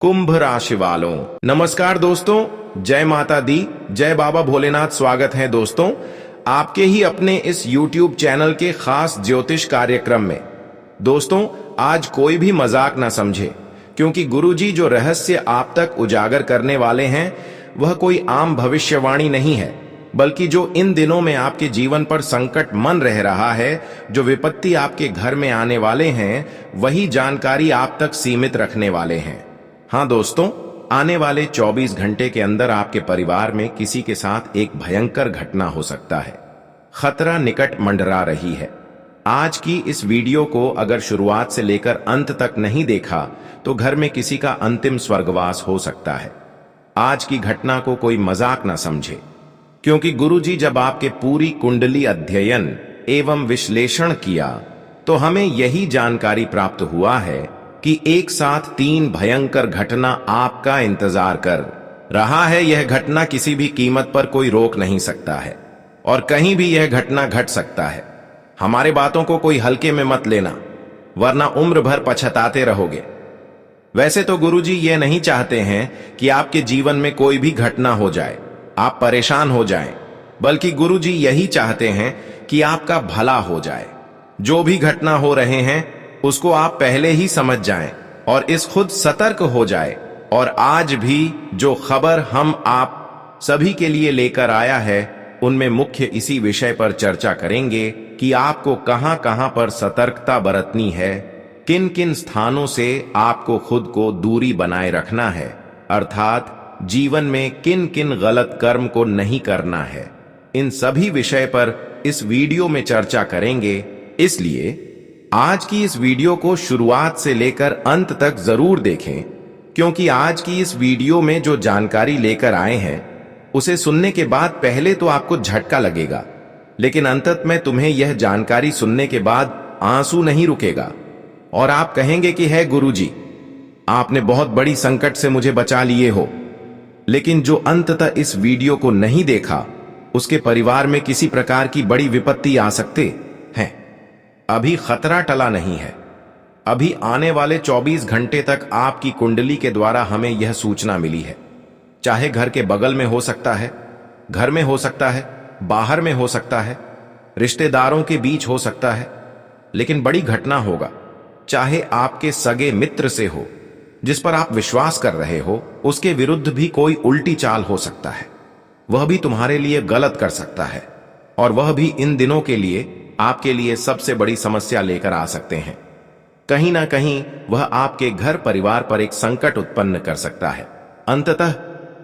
कुंभ राशि वालों, नमस्कार दोस्तों। जय माता दी, जय बाबा भोलेनाथ। स्वागत है दोस्तों आपके ही अपने इस YouTube चैनल के खास ज्योतिष कार्यक्रम में। दोस्तों, आज कोई भी मजाक ना समझे, क्योंकि गुरुजी जो रहस्य आप तक उजागर करने वाले हैं वह कोई आम भविष्यवाणी नहीं है, बल्कि जो इन दिनों में आपके जीवन पर संकट मन रह रहा है, जो विपत्ति आपके घर में आने वाले हैं, वही जानकारी आप तक सीमित रखने वाले हैं। हाँ दोस्तों, आने वाले 24 घंटे के अंदर आपके परिवार में किसी के साथ एक भयंकर घटना हो सकता है। खतरा निकट मंडरा रही है। आज की इस वीडियो को अगर शुरुआत से लेकर अंत तक नहीं देखा तो घर में किसी का अंतिम स्वर्गवास हो सकता है। आज की घटना को कोई मजाक ना समझे, क्योंकि गुरुजी जब आपके पूरी कुंडली अध्ययन एवं विश्लेषण किया तो हमें यही जानकारी प्राप्त हुआ है कि एक साथ 3 भयंकर घटना आपका इंतजार कर रहा है। यह घटना किसी भी कीमत पर कोई रोक नहीं सकता है और कहीं भी यह घटना घट सकता है। हमारे बातों को कोई हल्के में मत लेना, वरना उम्र भर पछताते रहोगे। वैसे तो गुरुजी ये नहीं चाहते हैं कि आपके जीवन में कोई भी घटना हो जाए, आप परेशान हो जाएं, बल्कि गुरुजी यही चाहते हैं कि आपका भला हो जाए। जो भी घटना हो रहे हैं उसको आप पहले ही समझ जाएं और इस खुद सतर्क हो जाए। और आज भी जो खबर हम आप सभी के लिए लेकर आया है, उनमें मुख्य इसी विषय पर चर्चा करेंगे कि आपको कहां कहां पर सतर्कता बरतनी है, किन किन स्थानों से आपको खुद को दूरी बनाए रखना है, अर्थात जीवन में किन किन गलत कर्म को नहीं करना है। इन सभी विषय पर इस वीडियो में चर्चा करेंगे। इसलिए आज की इस वीडियो को शुरुआत से लेकर अंत तक जरूर देखें, क्योंकि आज की इस वीडियो में जो जानकारी लेकर आए हैं उसे सुनने के बाद पहले तो आपको झटका लगेगा, लेकिन अंतत में तुम्हें यह जानकारी सुनने के बाद आंसू नहीं रुकेगा और आप कहेंगे कि है गुरुजी, आपने बहुत बड़ी संकट से मुझे बचा लिए हो। लेकिन जो अंततः इस वीडियो को नहीं देखा, उसके परिवार में किसी प्रकार की बड़ी विपत्ति आ सकते हैं। अभी खतरा टला नहीं है। अभी आने वाले 24 घंटे तक आपकी कुंडली के द्वारा हमें यह सूचना मिली है। चाहे घर के बगल में हो सकता है, घर में हो सकता है, बाहर में हो सकता है, रिश्तेदारों के बीच हो सकता है, लेकिन बड़ी घटना होगा। चाहे आपके सगे मित्र से हो, जिस पर आप विश्वास कर रहे हो, उसके विरुद्ध भी कोई उल्टी चाल हो सकता है। वह भी तुम्हारे लिए गलत कर सकता है और वह भी इन दिनों के लिए आपके लिए सबसे बड़ी समस्या लेकर आ सकते हैं। कहीं ना कहीं वह आपके घर परिवार पर एक संकट उत्पन्न कर सकता है। अंततः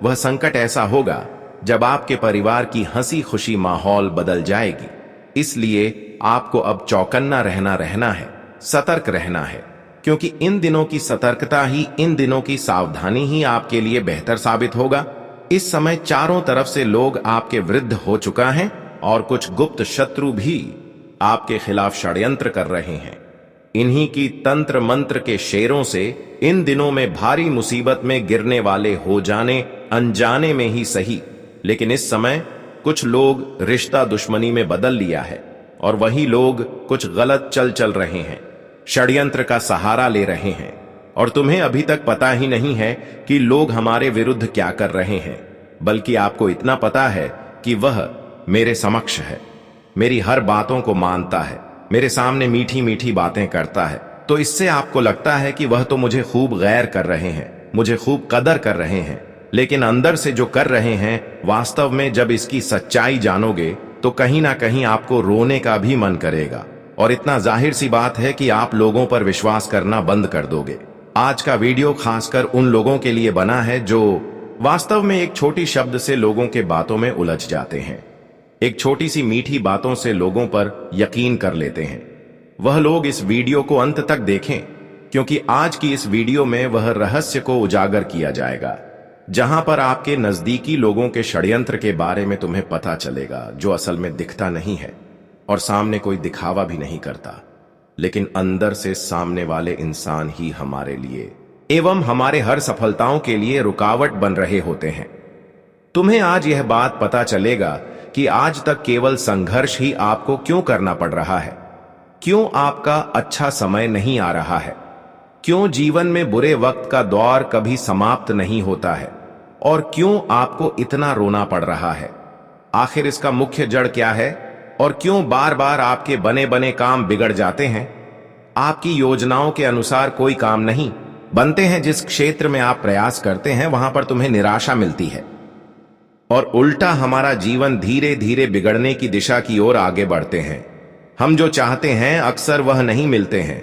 वह संकट ऐसा होगा जब आपके परिवार की हंसी खुशी माहौल बदल जाएगी। इसलिए आपको अब चौकन्ना रहना है, सतर्क रहना है, क्योंकि इन दिनों की सतर्कता ही, इन दिनों की सावधानी ही आपके लिए बेहतर साबित होगा। इस समय चारों तरफ से लोग आपके विरुद्ध हो चुका है और कुछ गुप्त शत्रु भी आपके खिलाफ षड्यंत्र कर रहे हैं। इन्हीं की तंत्र मंत्र के शेरों से इन दिनों में भारी मुसीबत में गिरने वाले हो जाने अनजाने में ही सही, लेकिन इस समय कुछ लोग रिश्ता दुश्मनी में बदल लिया है और वही लोग कुछ गलत चल रहे हैं, षड्यंत्र का सहारा ले रहे हैं। और तुम्हें अभी तक पता ही नहीं है कि लोग हमारे विरुद्ध क्या कर रहे हैं, बल्कि आपको इतना पता है कि वह मेरे समक्ष है, मेरी हर बातों को मानता है, मेरे सामने मीठी मीठी बातें करता है। तो इससे आपको लगता है कि वह तो मुझे खूब गैर कर रहे हैं, मुझे खूब कदर कर रहे हैं, लेकिन अंदर से जो कर रहे हैं, वास्तव में जब इसकी सच्चाई जानोगे तो कहीं ना कहीं आपको रोने का भी मन करेगा। और इतना जाहिर सी बात है कि आप लोगों पर विश्वास करना बंद कर दोगे। आज का वीडियो खासकर उन लोगों के लिए बना है जो वास्तव में एक छोटी शब्द से लोगों के बातों में उलझ जाते हैं, एक छोटी सी मीठी बातों से लोगों पर यकीन कर लेते हैं। वह लोग इस वीडियो को अंत तक देखें, क्योंकि आज की इस वीडियो में वह रहस्य को उजागर किया जाएगा, जहां पर आपके नजदीकी लोगों के षड्यंत्र के बारे में तुम्हें पता चलेगा, जो असल में दिखता नहीं है और सामने कोई दिखावा भी नहीं करता, लेकिन अंदर से सामने वाले इंसान ही हमारे लिए एवं हमारे हर सफलताओं के लिए रुकावट बन रहे होते हैं। तुम्हें आज यह बात पता चलेगा कि आज तक केवल संघर्ष ही आपको क्यों करना पड़ रहा है, क्यों आपका अच्छा समय नहीं आ रहा है, क्यों जीवन में बुरे वक्त का दौर कभी समाप्त नहीं होता है और क्यों आपको इतना रोना पड़ रहा है? आखिर इसका मुख्य जड़ क्या है और क्यों बार बार आपके बने बने काम बिगड़ जाते हैं? आपकी योजनाओं के अनुसार कोई काम नहीं बनते हैं। जिस क्षेत्र में आप प्रयास करते हैं वहां पर तुम्हें निराशा मिलती है और उल्टा हमारा जीवन धीरे धीरे बिगड़ने की दिशा की ओर आगे बढ़ते हैं। हम जो चाहते हैं अक्सर वह नहीं मिलते हैं,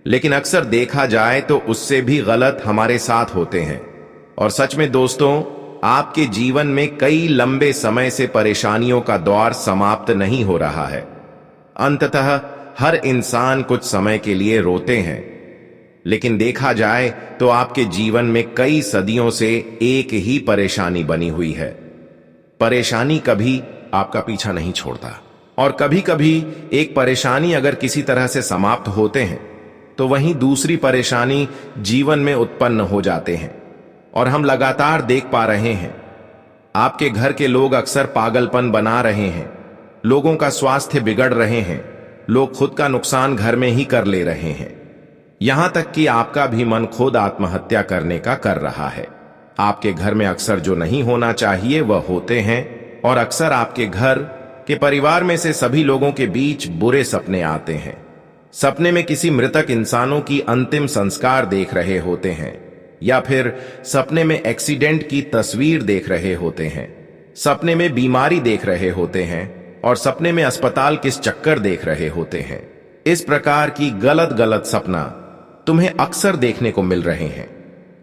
लेकिन अक्सर देखा जाए तो उससे भी गलत हमारे साथ होते हैं। और सच में दोस्तों, आपके जीवन में कई लंबे समय से परेशानियों का दौर समाप्त नहीं हो रहा है। अंततः हर इंसान कुछ समय के लिए रोते हैं, लेकिन देखा जाए तो आपके जीवन में कई सदियों से एक ही परेशानी बनी हुई है। परेशानी कभी आपका पीछा नहीं छोड़ता और कभी कभी एक परेशानी अगर किसी तरह से समाप्त होते हैं तो वहीं दूसरी परेशानी जीवन में उत्पन्न हो जाते हैं। और हम लगातार देख पा रहे हैं आपके घर के लोग अक्सर पागलपन बना रहे हैं, लोगों का स्वास्थ्य बिगड़ रहे हैं, लोग खुद का नुकसान घर में ही कर ले रहे हैं, यहां तक कि आपका भी मन खुद आत्महत्या करने का कर रहा है। आपके घर में अक्सर जो नहीं होना चाहिए वह होते हैं और अक्सर आपके घर के परिवार में से सभी लोगों के बीच बुरे सपने आते हैं। सपने में किसी मृतक इंसानों की अंतिम संस्कार देख रहे होते हैं या फिर सपने में एक्सीडेंट की तस्वीर देख रहे होते हैं, सपने में बीमारी देख रहे होते हैं और सपने में अस्पताल किस चक्कर देख रहे होते हैं। इस प्रकार की गलत गलत सपना तुम्हें अक्सर देखने को मिल रहे हैं,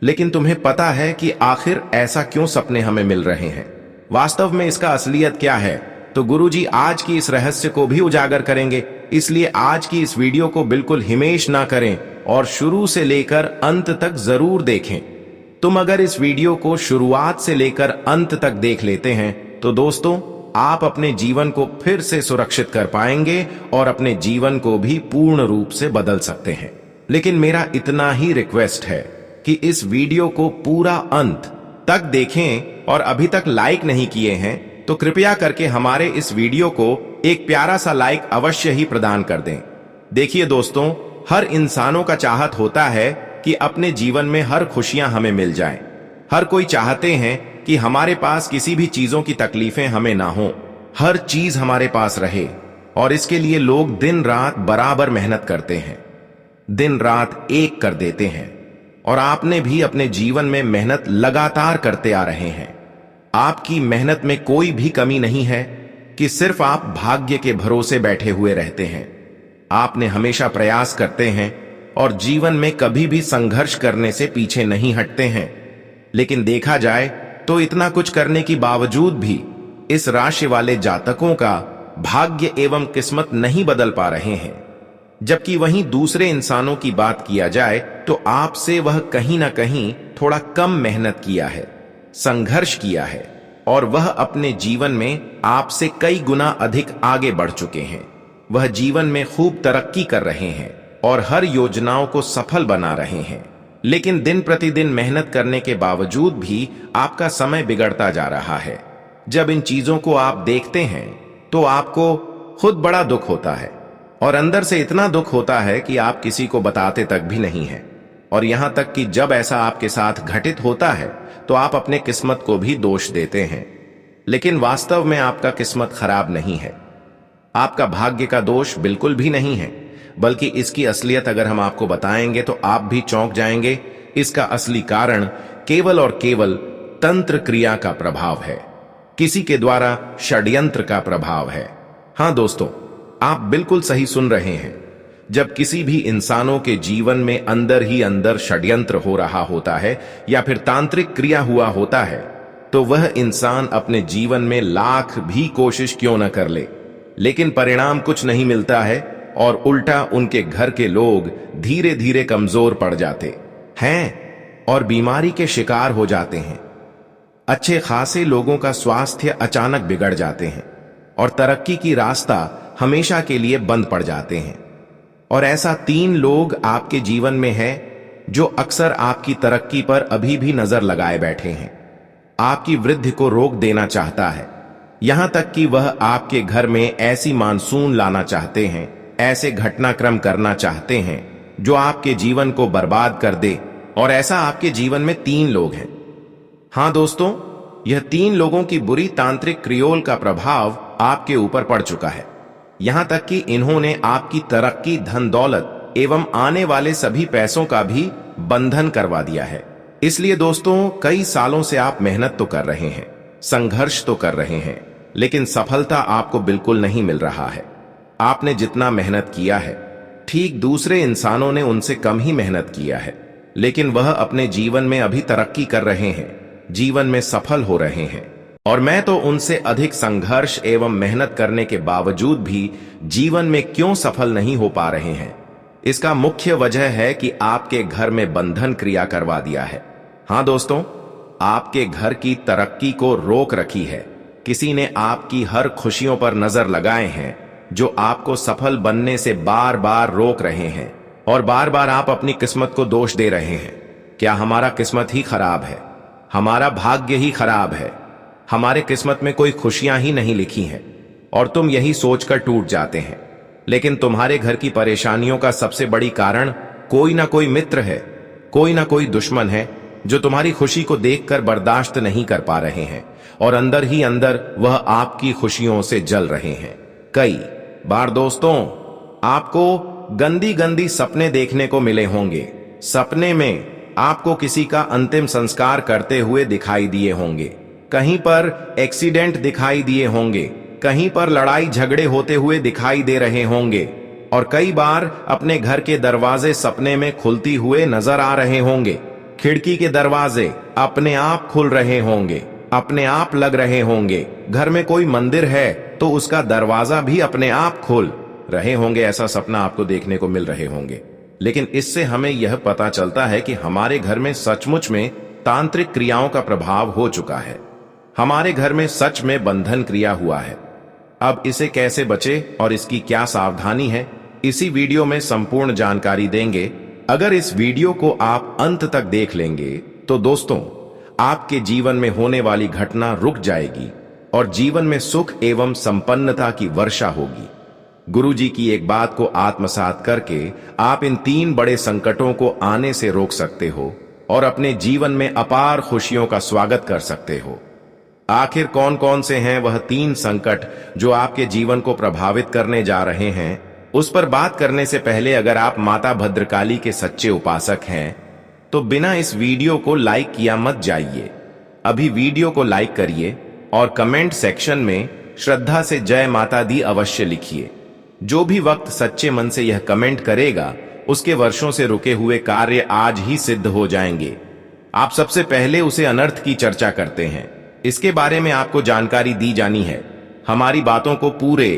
लेकिन तुम्हें पता है कि आखिर ऐसा क्यों सपने हमें मिल रहे हैं? वास्तव में इसका असलियत क्या है? तो गुरुजी आज की इस रहस्य को भी उजागर करेंगे, इसलिए आज की इस वीडियो को बिल्कुल हिमेश ना करें और शुरू से लेकर अंत तक जरूर देखें। तुम अगर इस वीडियो को शुरुआत से लेकर अंत तक देख लेते हैं तो दोस्तों, आप अपने जीवन को फिर से सुरक्षित कर पाएंगे और अपने जीवन को भी पूर्ण रूप से बदल सकते हैं। लेकिन मेरा इतना ही रिक्वेस्ट है कि इस वीडियो को पूरा अंत तक देखें और अभी तक लाइक नहीं किए हैं तो कृपया करके हमारे इस वीडियो को एक प्यारा सा लाइक अवश्य ही प्रदान कर दें। देखिए दोस्तों, हर इंसानों का चाहत होता है कि अपने जीवन में हर खुशियां हमें मिल जाएं। हर कोई चाहते हैं कि हमारे पास किसी भी चीजों की तकलीफें हमें ना हो, हर चीज हमारे पास रहे। और इसके लिए लोग दिन रात बराबर मेहनत करते हैं, दिन रात एक कर देते हैं। और आपने भी अपने जीवन में मेहनत लगातार करते आ रहे हैं। आपकी मेहनत में कोई भी कमी नहीं है कि सिर्फ आप भाग्य के भरोसे बैठे हुए रहते हैं। आपने हमेशा प्रयास करते हैं और जीवन में कभी भी संघर्ष करने से पीछे नहीं हटते हैं। लेकिन देखा जाए तो इतना कुछ करने के बावजूद भी इस राशि वाले जातकों का भाग्य एवं किस्मत नहीं बदल पा रहे हैं। जबकि वहीं दूसरे इंसानों की बात किया जाए तो आपसे वह कहीं ना कहीं थोड़ा कम मेहनत किया है, संघर्ष किया है और वह अपने जीवन में आपसे कई गुना अधिक आगे बढ़ चुके हैं। वह जीवन में खूब तरक्की कर रहे हैं और हर योजनाओं को सफल बना रहे हैं। लेकिन दिन प्रतिदिन मेहनत करने के बावजूद भी आपका समय बिगड़ता जा रहा है। जब इन चीजों को आप देखते हैं तो आपको खुद बड़ा दुख होता है और अंदर से इतना दुख होता है कि आप किसी को बताते तक भी नहीं हैं। और यहां तक कि जब ऐसा आपके साथ घटित होता है तो आप अपने किस्मत को भी दोष देते हैं। लेकिन वास्तव में आपका किस्मत खराब नहीं है, आपका भाग्य का दोष बिल्कुल भी नहीं है, बल्कि इसकी असलियत अगर हम आपको बताएंगे तो आप भी चौंक जाएंगे। इसका असली कारण केवल और केवल तंत्र क्रिया का प्रभाव है, किसी के द्वारा षड्यंत्र का प्रभाव है। हां दोस्तों, आप बिल्कुल सही सुन रहे हैं। जब किसी भी इंसानों के जीवन में अंदर ही अंदर षड्यंत्र हो रहा होता है या फिर तांत्रिक क्रिया हुआ होता है तो वह इंसान अपने जीवन में लाख भी कोशिश क्यों न कर ले, लेकिन परिणाम कुछ नहीं मिलता है और उल्टा उनके घर के लोग धीरे धीरे कमजोर पड़ जाते हैं और बीमारी के शिकार हो जाते हैं। अच्छे खासे लोगों का स्वास्थ्य अचानक बिगड़ जाते हैं और तरक्की की रास्ता हमेशा के लिए बंद पड़ जाते हैं। और ऐसा 3 लोग आपके जीवन में है जो अक्सर आपकी तरक्की पर अभी भी नजर लगाए बैठे हैं, आपकी वृद्धि को रोक देना चाहता है। यहां तक कि वह आपके घर में ऐसी मानसून लाना चाहते हैं, ऐसे घटनाक्रम करना चाहते हैं जो आपके जीवन को बर्बाद कर दे, और ऐसा आपके जीवन में 3 लोग हैं। हां दोस्तों, यह 3 लोगों की बुरी तांत्रिक क्रियोल का प्रभाव आपके ऊपर पड़ चुका है। यहां तक कि इन्होंने आपकी तरक्की, धन दौलत एवं आने वाले सभी पैसों का भी बंधन करवा दिया है। इसलिए दोस्तों, कई सालों से आप मेहनत तो कर रहे हैं, संघर्ष तो कर रहे हैं, लेकिन सफलता आपको बिल्कुल नहीं मिल रहा है। आपने जितना मेहनत किया है, ठीक दूसरे इंसानों ने उनसे कम ही मेहनत किया है, लेकिन वह अपने जीवन में अभी तरक्की कर रहे हैं, जीवन में सफल हो रहे हैं, और मैं तो उनसे अधिक संघर्ष एवं मेहनत करने के बावजूद भी जीवन में क्यों सफल नहीं हो पा रहे हैं। इसका मुख्य वजह है कि आपके घर में बंधन क्रिया करवा दिया है। हां दोस्तों, आपके घर की तरक्की को रोक रखी है। किसी ने आपकी हर खुशियों पर नजर लगाए हैं, जो आपको सफल बनने से बार बार रोक रहे हैं, और बार बार आप अपनी किस्मत को दोष दे रहे हैं। क्या हमारा किस्मत ही खराब है? हमारा भाग्य ही खराब है? हमारे किस्मत में कोई खुशियां ही नहीं लिखी हैं? और तुम यही सोचकर टूट जाते हैं। लेकिन तुम्हारे घर की परेशानियों का सबसे बड़ी कारण कोई ना कोई मित्र है, कोई ना कोई दुश्मन है, जो तुम्हारी खुशी को देखकर बर्दाश्त नहीं कर पा रहे हैं, और अंदर ही अंदर वह आपकी खुशियों से जल रहे हैं। कई बार दोस्तों, आपको गंदी गंदी सपने देखने को मिले होंगे। सपने में आपको किसी का अंतिम संस्कार करते हुए दिखाई दिए होंगे, कहीं पर एक्सीडेंट दिखाई दिए होंगे, कहीं पर लड़ाई झगड़े होते हुए दिखाई दे रहे होंगे, और कई बार अपने घर के दरवाजे सपने में खुलती हुए नजर आ रहे होंगे। खिड़की के दरवाजे अपने आप खुल रहे होंगे, अपने आप लग रहे होंगे। घर में कोई मंदिर है तो उसका दरवाजा भी अपने आप खुल रहे होंगे। ऐसा सपना आपको देखने को मिल रहे होंगे। लेकिन इससे हमें यह पता चलता है कि हमारे घर में सचमुच में तांत्रिक क्रियाओं का प्रभाव हो चुका है। हमारे घर में सच में बंधन क्रिया हुआ है। अब इसे कैसे बचे और इसकी क्या सावधानी है, इसी वीडियो में संपूर्ण जानकारी देंगे। अगर इस वीडियो को आप अंत तक देख लेंगे तो दोस्तों, आपके जीवन में होने वाली घटना रुक जाएगी और जीवन में सुख एवं संपन्नता की वर्षा होगी। गुरुजी की एक बात को आत्मसात करके आप इन 3 बड़े संकटों को आने से रोक सकते हो और अपने जीवन में अपार खुशियों का स्वागत कर सकते हो। आखिर कौन कौन से हैं वह 3 संकट जो आपके जीवन को प्रभावित करने जा रहे हैं, उस पर बात करने से पहले अगर आप माता भद्रकाली के सच्चे उपासक हैं तो बिना इस वीडियो को लाइक किया मत जाइए। अभी वीडियो को लाइक करिए और कमेंट सेक्शन में श्रद्धा से जय माता दी अवश्य लिखिए। जो भी वक्त सच्चे मन से यह कमेंट करेगा, उसके वर्षों से रुके हुए कार्य आज ही सिद्ध हो जाएंगे। आप सबसे पहले उसे अनर्थ की चर्चा करते हैं, इसके बारे में आपको जानकारी दी जानी है। हमारी बातों को पूरे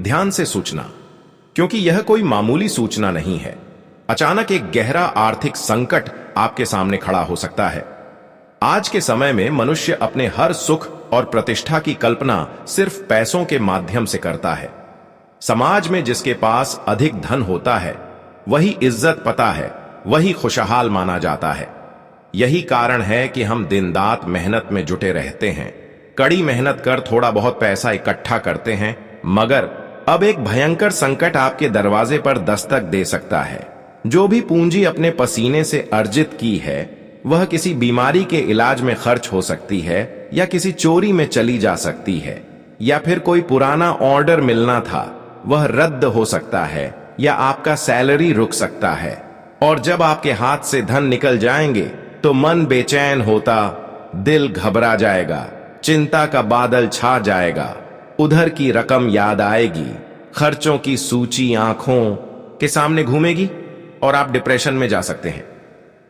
ध्यान से सूचना, क्योंकि यह कोई मामूली सूचना नहीं है। अचानक एक गहरा आर्थिक संकट आपके सामने खड़ा हो सकता है। आज के समय में मनुष्य अपने हर सुख और प्रतिष्ठा की कल्पना सिर्फ पैसों के माध्यम से करता है। समाज में जिसके पास अधिक धन होता है, वही इज्जत पता है, वही खुशहाल माना जाता है। यही कारण है कि हम दिन रात मेहनत में जुटे रहते हैं, कड़ी मेहनत कर थोड़ा बहुत पैसा इकट्ठा करते हैं। मगर अब एक भयंकर संकट आपके दरवाजे पर दस्तक दे सकता है। जो भी पूंजी अपने पसीने से अर्जित की है, वह किसी बीमारी के इलाज में खर्च हो सकती है, या किसी चोरी में चली जा सकती है, या फिर कोई पुराना ऑर्डर मिलना था वह रद्द हो सकता है, या आपका सैलरी रुक सकता है। और जब आपके हाथ से धन निकल जाएंगे तो मन बेचैन होता, दिल घबरा जाएगा, चिंता का बादल छा जाएगा, उधर की रकम याद आएगी, खर्चों की सूची आंखों के सामने घूमेगी और आप डिप्रेशन में जा सकते हैं।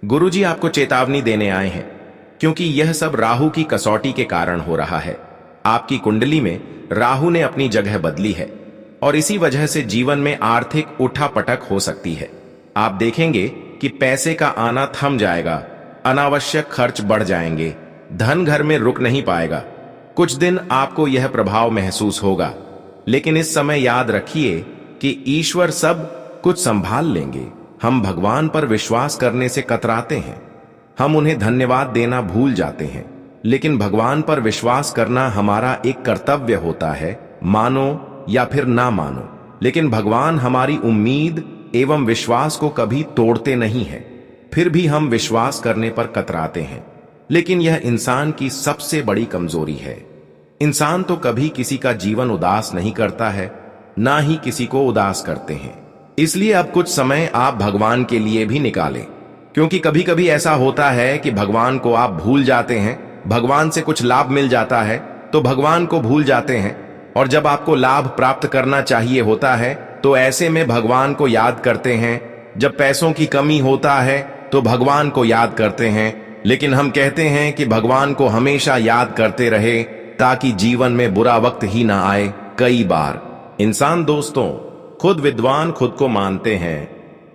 गुरुजी आपको चेतावनी देने आए हैं, क्योंकि यह सब राहु की कसौटी के कारण हो रहा है। आपकी कुंडली में राहु ने अपनी जगह बदली है और इसी वजह से जीवन में आर्थिक उठापटक हो सकती है। आप देखेंगे कि पैसे का आना थम जाएगा, अनावश्यक खर्च बढ़ जाएंगे, धन घर में रुक नहीं पाएगा। कुछ दिन आपको यह प्रभाव महसूस होगा, लेकिन इस समय याद रखिए कि ईश्वर सब कुछ संभाल लेंगे। हम भगवान पर विश्वास करने से कतराते हैं, हम उन्हें धन्यवाद देना भूल जाते हैं, लेकिन भगवान पर विश्वास करना हमारा एक कर्तव्य होता है। मानो या फिर ना मानो, लेकिन भगवान हमारी उम्मीद एवं विश्वास को कभी तोड़ते नहीं है, फिर भी हम विश्वास करने पर कतराते हैं। लेकिन यह इंसान की सबसे बड़ी कमजोरी है। इंसान तो कभी किसी का जीवन उदास नहीं करता है, ना ही किसी को उदास करते हैं। इसलिए अब कुछ समय आप भगवान के लिए भी निकालें, क्योंकि कभी कभी ऐसा होता है कि भगवान को आप भूल जाते हैं। भगवान से कुछ लाभ मिल जाता है तो भगवान को भूल जाते हैं, और जब आपको लाभ प्राप्त करना चाहिए होता है तो ऐसे में भगवान को याद करते हैं। जब पैसों की कमी होता है तो भगवान को याद करते हैं। लेकिन हम कहते हैं कि भगवान को हमेशा याद करते रहे ताकि जीवन में बुरा वक्त ही ना आए। कई बार इंसान दोस्तों खुद विद्वान खुद को मानते हैं,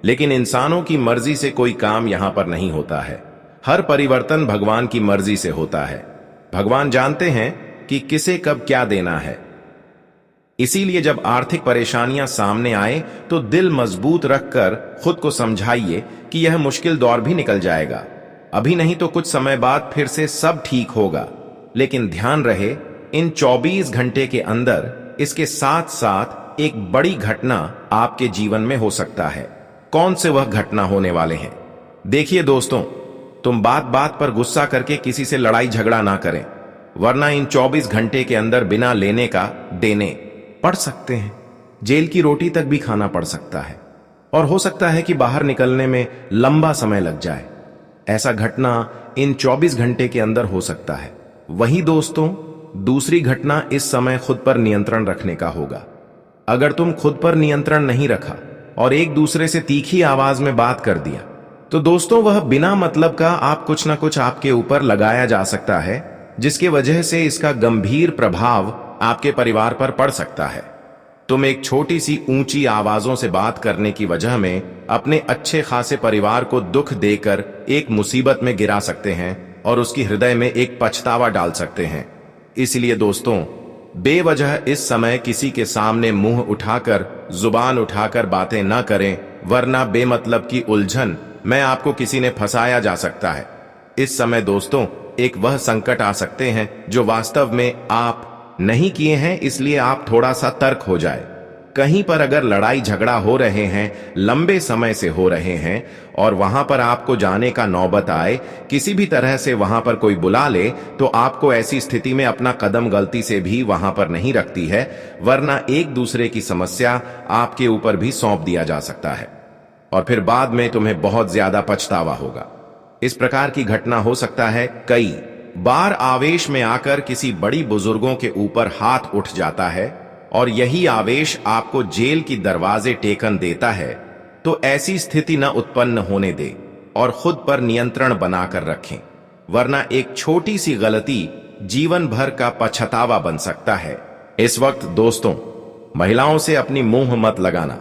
लेकिन इंसानों की मर्जी से कोई काम यहां पर नहीं होता है। हर परिवर्तन भगवान की मर्जी से होता है। भगवान जानते हैं कि किसे कब क्या देना है। इसीलिए जब आर्थिक परेशानियां सामने आए तो दिल मजबूत रखकर खुद को समझाइए कि यह मुश्किल दौर भी निकल जाएगा। अभी नहीं तो कुछ समय बाद फिर से सब ठीक होगा। लेकिन ध्यान रहे, इन 24 घंटे के अंदर इसके साथ साथ एक बड़ी घटना आपके जीवन में हो सकता है। कौन से वह घटना होने वाले हैं? देखिए दोस्तों, तुम बात बात पर गुस्सा करके किसी से लड़ाई झगड़ा ना करें, वरना इन 24 घंटे के अंदर बिना लेने का देने पड़ सकते हैं। जेल की रोटी तक भी खाना पड़ सकता है, और हो सकता है कि बाहर निकलने में लंबा समय लग जाए। ऐसा घटना इन 24 घंटे के अंदर हो सकता है। वहीं दोस्तों, दूसरी घटना इस समय खुद पर नियंत्रण रखने का होगा। अगर तुम खुद पर नियंत्रण नहीं रखा और एक दूसरे से तीखी आवाज में बात कर दिया, तो दोस्तों वह बिना मतलब का आप कुछ ना कुछ आपके ऊपर लगाया जा सकता है, जिसकी वजह से इसका गंभीर प्रभाव आपके परिवार पर पड़ सकता है। तुम एक छोटी सी ऊंची आवाजों से बात करने की वजह में अपने अच्छे खासे परिवार को दुख देकर एक मुसीबत में गिरा सकते हैं और उसकी हृदय में एक पछतावा डाल सकते हैं। इसलिए दोस्तों, बेवजह इस समय किसी के सामने मुंह उठाकर, जुबान उठाकर बातें ना करें, वरना बेमतलब की उलझन में आपको किसी ने फंसाया जा सकता है। इस समय दोस्तों एक वह संकट आ सकते हैं जो वास्तव में आप नहीं किए हैं, इसलिए आप थोड़ा सा तर्क हो जाए। कहीं पर अगर लड़ाई झगड़ा हो रहे हैं, लंबे समय से हो रहे हैं, और वहां पर आपको जाने का नौबत आए, किसी भी तरह से वहां पर कोई बुला ले, तो आपको ऐसी स्थिति में अपना कदम गलती से भी वहां पर नहीं रखती है, वरना एक दूसरे की समस्या आपके ऊपर भी सौंप दिया जा सकता है और फिर बाद में तुम्हें बहुत ज्यादा पछतावा होगा। इस प्रकार की घटना हो सकता है। कई बार आवेश में आकर किसी बड़ी बुजुर्गों के ऊपर हाथ उठ जाता है, और यही आवेश आपको जेल की दरवाजे टेकन देता है। तो ऐसी स्थिति न उत्पन्न होने दे और खुद पर नियंत्रण बनाकर रखें, वरना एक छोटी सी गलती जीवन भर का पछतावा बन सकता है। इस वक्त दोस्तों महिलाओं से अपनी मुंह मत लगाना,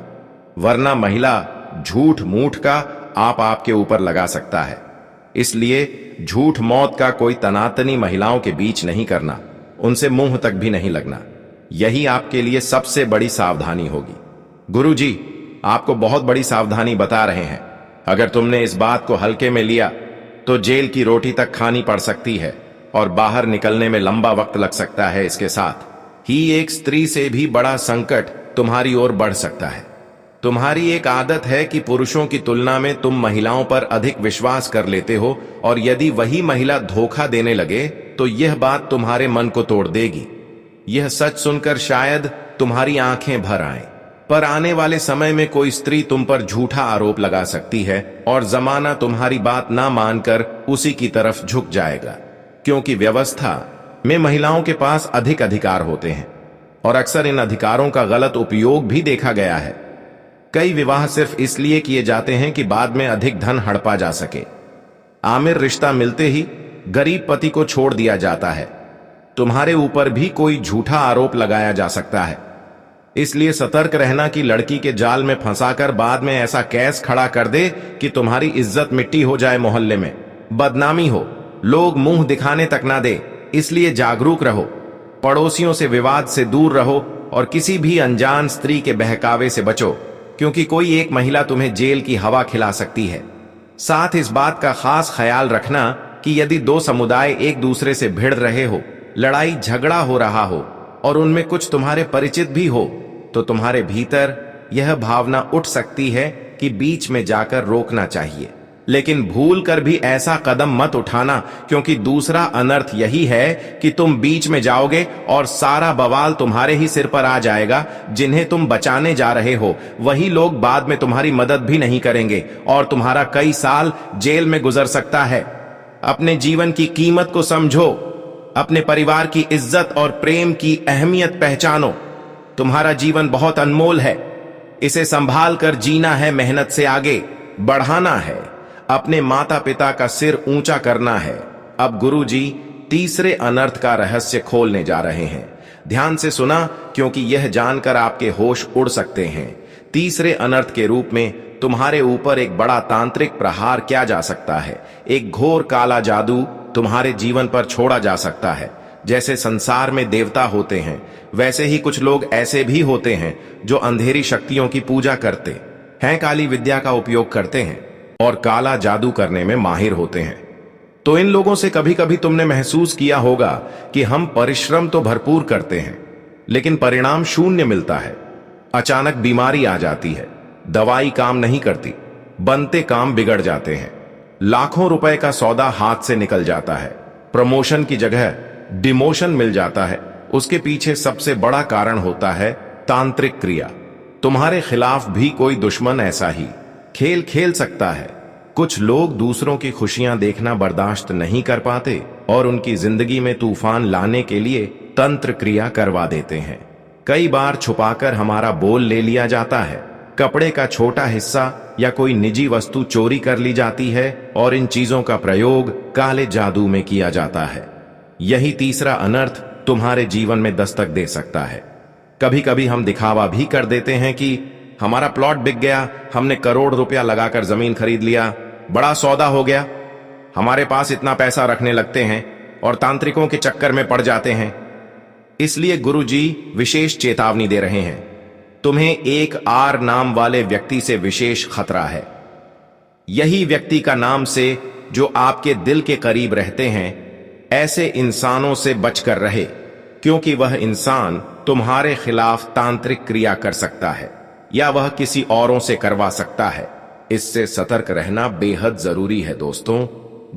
वरना महिला झूठ मूठ का आपके ऊपर लगा सकता है। इसलिए झूठ मौत का कोई तनातनी महिलाओं के बीच नहीं करना, उनसे मुंह तक भी नहीं लगना। यही आपके लिए सबसे बड़ी सावधानी होगी। गुरुजी आपको बहुत बड़ी सावधानी बता रहे हैं। अगर तुमने इस बात को हल्के में लिया तो जेल की रोटी तक खानी पड़ सकती है और बाहर निकलने में लंबा वक्त लग सकता है। इसके साथ ही एक स्त्री से भी बड़ा संकट तुम्हारी ओर बढ़ सकता है। तुम्हारी एक आदत है कि पुरुषों की तुलना में तुम महिलाओं पर अधिक विश्वास कर लेते हो, और यदि वही महिला धोखा देने लगे तो यह बात तुम्हारे मन को तोड़ देगी। यह सच सुनकर शायद तुम्हारी आंखें भर आएं, पर आने वाले समय में कोई स्त्री तुम पर झूठा आरोप लगा सकती है और जमाना तुम्हारी बात ना मानकर उसी की तरफ झुक जाएगा, क्योंकि व्यवस्था में महिलाओं के पास अधिक अधिकार होते हैं और अक्सर इन अधिकारों का गलत उपयोग भी देखा गया है। कई विवाह सिर्फ इसलिए किए जाते हैं कि बाद में अधिक धन हड़पा जा सके। आमिर रिश्ता मिलते ही गरीब पति को छोड़ दिया जाता है। तुम्हारे ऊपर भी कोई झूठा आरोप लगाया जा सकता है। इसलिए सतर्क रहना कि लड़की के जाल में फंसाकर बाद में ऐसा केस खड़ा कर दे कि तुम्हारी इज्जत मिट्टी हो जाए, मोहल्ले में बदनामी हो, लोग मुंह दिखाने तक ना दे। इसलिए जागरूक रहो, पड़ोसियों से विवाद से दूर रहो और किसी भी अनजान स्त्री के बहकावे से बचो, क्योंकि कोई एक महिला तुम्हें जेल की हवा खिला सकती है। साथ इस बात का खास ख्याल रखना कि यदि दो समुदाय एक दूसरे से भिड़ रहे हो, लड़ाई झगड़ा हो रहा हो और उनमें कुछ तुम्हारे परिचित भी हो, तो तुम्हारे भीतर यह भावना उठ सकती है कि बीच में जाकर रोकना चाहिए, लेकिन भूल कर भी ऐसा कदम मत उठाना, क्योंकि दूसरा अनर्थ यही है कि तुम बीच में जाओगे और सारा बवाल तुम्हारे ही सिर पर आ जाएगा। जिन्हें तुम बचाने जा रहे हो वही लोग बाद में तुम्हारी मदद भी नहीं करेंगे और तुम्हारा कई साल जेल में गुजर सकता है। अपने जीवन की कीमत को समझो, अपने परिवार की इज्जत और प्रेम की अहमियत पहचानो। तुम्हारा जीवन बहुत अनमोल है, इसे संभाल कर जीना है, मेहनत से आगे बढ़ाना है, अपने माता पिता का सिर ऊंचा करना है। अब गुरुजी तीसरे अनर्थ का रहस्य खोलने जा रहे हैं। ध्यान से सुना, क्योंकि यह जानकर आपके होश उड़ सकते हैं। तीसरे अनर्थ के रूप में तुम्हारे ऊपर एक बड़ा तांत्रिक प्रहार किया जा सकता है। एक घोर काला जादू तुम्हारे जीवन पर छोड़ा जा सकता है। जैसे संसार में देवता होते हैं, वैसे ही कुछ लोग ऐसे भी होते हैं जो अंधेरी शक्तियों की पूजा करते हैं, काली विद्या का उपयोग करते हैं और काला जादू करने में माहिर होते हैं। तो इन लोगों से कभी कभी तुमने महसूस किया होगा कि हम परिश्रम तो भरपूर करते हैं, लेकिन परिणाम शून्य मिलता है। अचानक बीमारी आ जाती है, दवाई काम नहीं करती, बनते काम बिगड़ जाते हैं, लाखों रुपए का सौदा हाथ से निकल जाता है, प्रमोशन की जगह डिमोशन मिल जाता है। उसके पीछे सबसे बड़ा कारण होता है तांत्रिक क्रिया। तुम्हारे खिलाफ भी कोई दुश्मन ऐसा ही खेल खेल सकता है। कुछ लोग दूसरों की खुशियां देखना बर्दाश्त नहीं कर पाते और उनकी जिंदगी में तूफान लाने के लिए तंत्र क्रिया करवा देते हैं। कई बार छुपाकर हमारा बोल ले लिया जाता है, कपड़े का छोटा हिस्सा या कोई निजी वस्तु चोरी कर ली जाती है और इन चीजों का प्रयोग काले जादू में किया जाता है। यही तीसरा अनर्थ तुम्हारे जीवन में दस्तक दे सकता है। कभी कभी हम दिखावा भी कर देते हैं कि हमारा प्लॉट बिक गया, हमने करोड़ रुपया लगाकर जमीन खरीद लिया, बड़ा सौदा हो गया। हमारे पास इतना पैसा रखने लगते हैं और तांत्रिकों के चक्कर में पड़ जाते हैं। इसलिए गुरुजी विशेष चेतावनी दे रहे हैं, तुम्हें एक आर नाम वाले व्यक्ति से विशेष खतरा है। यही व्यक्ति का नाम से जो आपके दिल के करीब रहते हैं, ऐसे इंसानों से बचकर रहे, क्योंकि वह इंसान तुम्हारे खिलाफ तांत्रिक क्रिया कर सकता है या वह किसी औरों से करवा सकता है। इससे सतर्क रहना बेहद जरूरी है। दोस्तों,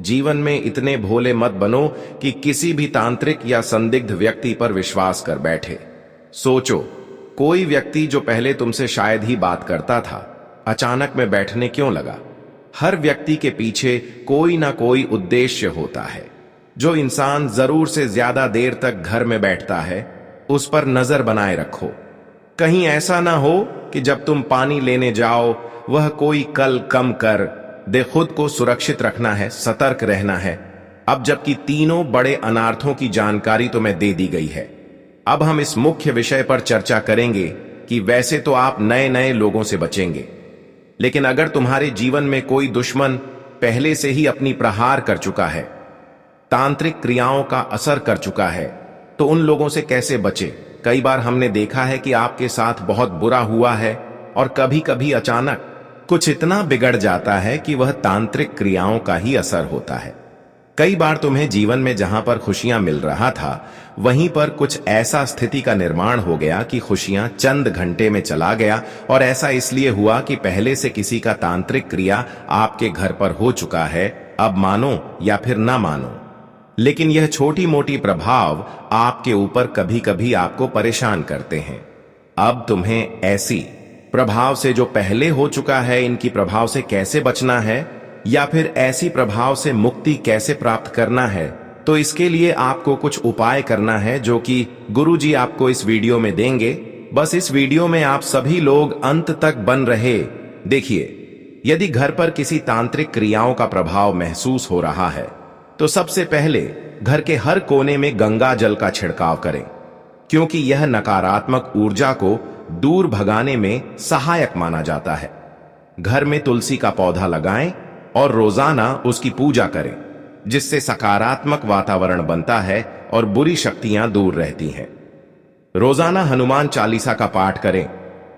जीवन में इतने भोले मत बनो कि किसी भी तांत्रिक या संदिग्ध व्यक्ति पर विश्वास कर बैठे। सोचो, कोई व्यक्ति जो पहले तुमसे शायद ही बात करता था, अचानक में बैठने क्यों लगा? हर व्यक्ति के पीछे कोई ना कोई उद्देश्य होता है। जो इंसान जरूर से ज्यादा देर तक घर में बैठता है, उस पर नजर बनाए रखो। कहीं ऐसा ना हो कि जब तुम पानी लेने जाओ वह कोई कल कम कर दे। खुद को सुरक्षित रखना है, सतर्क रहना है। अब जबकि तीनों बड़े अनार्थों की जानकारी तुम्हें दे दी गई है, अब हम इस मुख्य विषय पर चर्चा करेंगे कि वैसे तो आप नए नए लोगों से बचेंगे, लेकिन अगर तुम्हारे जीवन में कोई दुश्मन पहले से ही अपनी प्रहार कर चुका है, तांत्रिक क्रियाओं का असर कर चुका है, तो उन लोगों से कैसे बचे? कई बार हमने देखा है कि आपके साथ बहुत बुरा हुआ है और कभी कभी अचानक कुछ इतना बिगड़ जाता है कि वह तांत्रिक क्रियाओं का ही असर होता है। कई बार तुम्हें जीवन में जहां पर खुशियां मिल रहा था, वहीं पर कुछ ऐसा स्थिति का निर्माण हो गया कि खुशियां चंद घंटे में चला गया। और ऐसा इसलिए हुआ कि पहले से किसी का तांत्रिक क्रिया आपके घर पर हो चुका है। अब मानो या फिर ना मानो, लेकिन यह छोटी मोटी प्रभाव आपके ऊपर कभी कभी आपको परेशान करते हैं। अब तुम्हें ऐसी प्रभाव से जो पहले हो चुका है, इनकी प्रभाव से कैसे बचना है या फिर ऐसी प्रभाव से मुक्ति कैसे प्राप्त करना है, तो इसके लिए आपको कुछ उपाय करना है जो कि गुरुजी आपको इस वीडियो में देंगे। बस इस वीडियो में आप सभी लोग अंत तक बन रहे। देखिए, यदि घर पर किसी तांत्रिक क्रियाओं का प्रभाव महसूस हो रहा है, तो सबसे पहले घर के हर कोने में गंगा जल का छिड़काव करें, क्योंकि यह नकारात्मक ऊर्जा को दूर भगाने में सहायक माना जाता है। घर में तुलसी का पौधा लगाएं और रोजाना उसकी पूजा करें, जिससे सकारात्मक वातावरण बनता है और बुरी शक्तियां दूर रहती हैं। रोजाना हनुमान चालीसा का पाठ करें,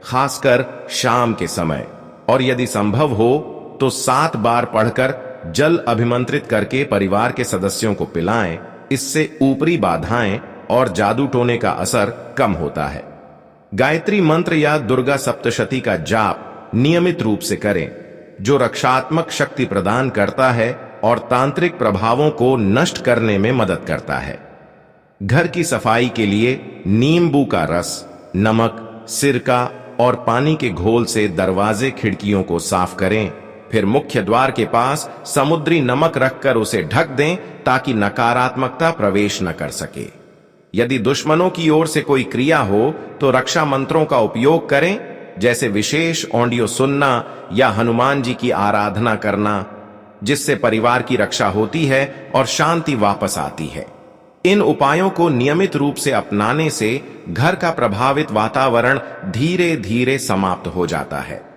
खासकर शाम के समय, और यदि संभव हो तो 7 बार पढ़कर जल अभिमंत्रित करके परिवार के सदस्यों को पिलाएं। इससे ऊपरी बाधाएं और जादू टोने का असर कम होता है। गायत्री मंत्र या दुर्गा सप्तशती का जाप नियमित रूप से करें, जो रक्षात्मक शक्ति प्रदान करता है और तांत्रिक प्रभावों को नष्ट करने में मदद करता है। घर की सफाई के लिए नींबू का रस, नमक, सिरका और पानी के घोल से दरवाजे खिड़कियों को साफ करें। फिर मुख्य द्वार के पास समुद्री नमक रखकर उसे ढक दें ताकि नकारात्मकता प्रवेश न कर सके। यदि दुश्मनों की ओर से कोई क्रिया हो तो रक्षा मंत्रों का उपयोग करें, जैसे विशेष ऑडियो सुनना या हनुमान जी की आराधना करना, जिससे परिवार की रक्षा होती है और शांति वापस आती है। इन उपायों को नियमित रूप से अपनाने से घर का प्रभावित वातावरण धीरे धीरे समाप्त हो जाता है।